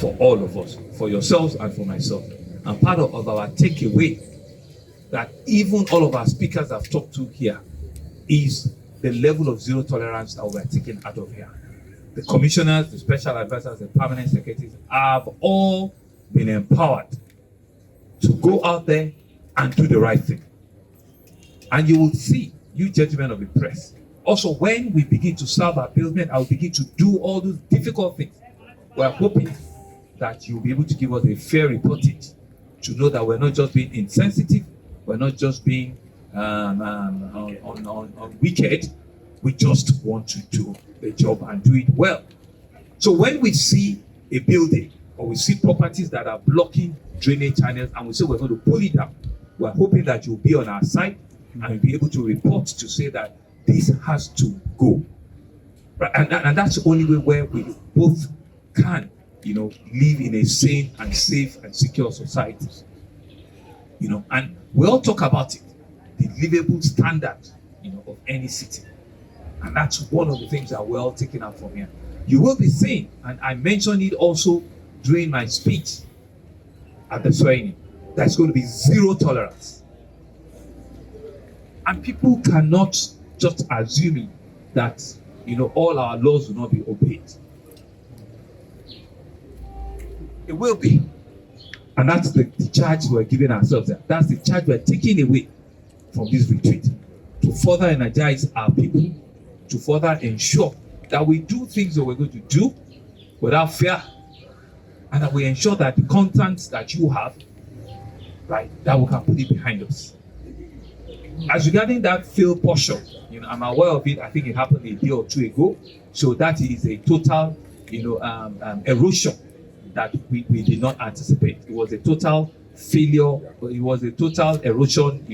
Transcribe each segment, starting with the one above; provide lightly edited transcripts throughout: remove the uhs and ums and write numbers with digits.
for all of us, for yourselves and for myself. And part of our takeaway that even all of our speakers have talked to here is the level of zero tolerance that we're taking out of here. The commissioners, the special advisors, the permanent secretaries have all been empowered to go out there and do the right thing. And you will see, you gentlemen of the press, also when we begin to solve our building, I will begin to do all those difficult things. We're hoping that you'll be able to give us a fair reportage to know that we're not just being insensitive, we're not just being wicked, we just want to do the job and do it well. So when we see a building or we see properties that are blocking drainage channels and we say we're going to pull it down, we're hoping that you'll be on our side and be able to report to say that this has to go. Right? And that's the only way where we both can, live in a sane and safe and secure society. And we all talk about it, the livable standard, of any city. And that's one of the things that we're all taking out from here. You will be seeing, and I mentioned it also during my speech at the swearing, there's going to be zero tolerance. And people cannot just assume that, all our laws will not be obeyed. It will be. And that's the charge we're giving ourselves there. That's the charge we're taking away from this retreat, to further energize our people, to further ensure that we do things that we're going to do without fear, and that we ensure that the content that you have, right, that we can put it behind us. As regarding that field portion, I'm aware of it. I think it happened a day or two ago. So that is a total, erosion that we did not anticipate. It was a total failure. It was a total erosion,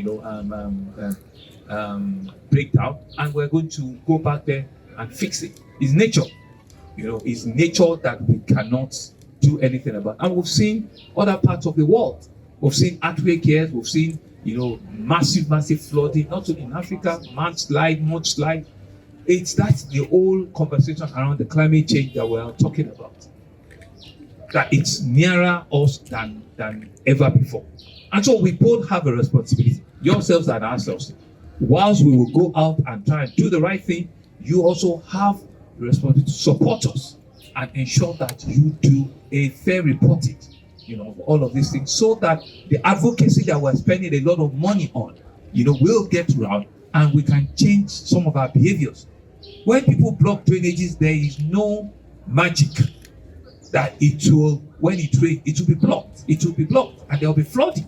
breakdown, and we're going to go back there and fix it. It's nature, it's nature that we cannot do anything about. And we've seen other parts of the world. We've seen earthquake here. We've seen, massive flooding, not only in Africa, mudslide. That's the whole conversation around the climate change that we're talking about. That it's nearer us than ever before. And so we both have a responsibility, yourselves and ourselves. Whilst we will go out and try and do the right thing, you also have the responsibility to support us and ensure that you do a fair reporting, of all of these things, so that the advocacy that we're spending a lot of money on, will get around and we can change some of our behaviors. When people block drainages, there is no magic that it will, when it rains, it will be blocked. It will be blocked and there will be flooding.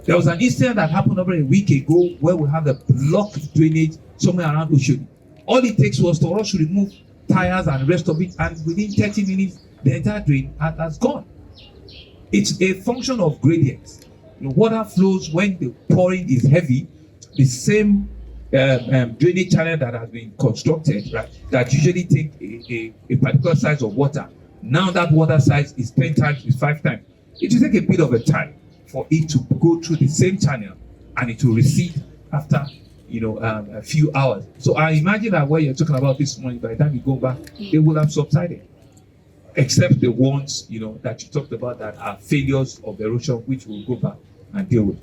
There was an incident that happened over a week ago where we have a blocked drainage somewhere around Oshodi. All it takes was for us to remove tires and the rest of it, and within 30 minutes, the entire drain has gone. It's a function of gradients. Water flows when the pouring is heavy. The same drainage channel that has been constructed, right, that usually take a particular size of water. Now that water size is 10 times, is 5 times. It will take a bit of a time for it to go through the same channel, and it will recede after a few hours. So I imagine that what you're talking about this morning, by the time you go back, they will have subsided, except the ones that you talked about that are failures of erosion, which we'll go back and deal with.